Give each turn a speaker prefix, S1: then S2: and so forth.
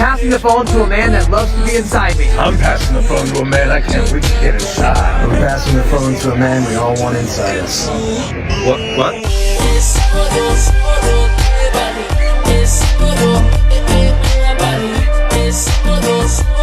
S1: passing the phone to a man that loves to be inside me.
S2: I'm passing the phone to a man I can't wait to get inside.
S3: I'm passing the phone to a man we all want inside us.
S2: What?
S4: Es todo,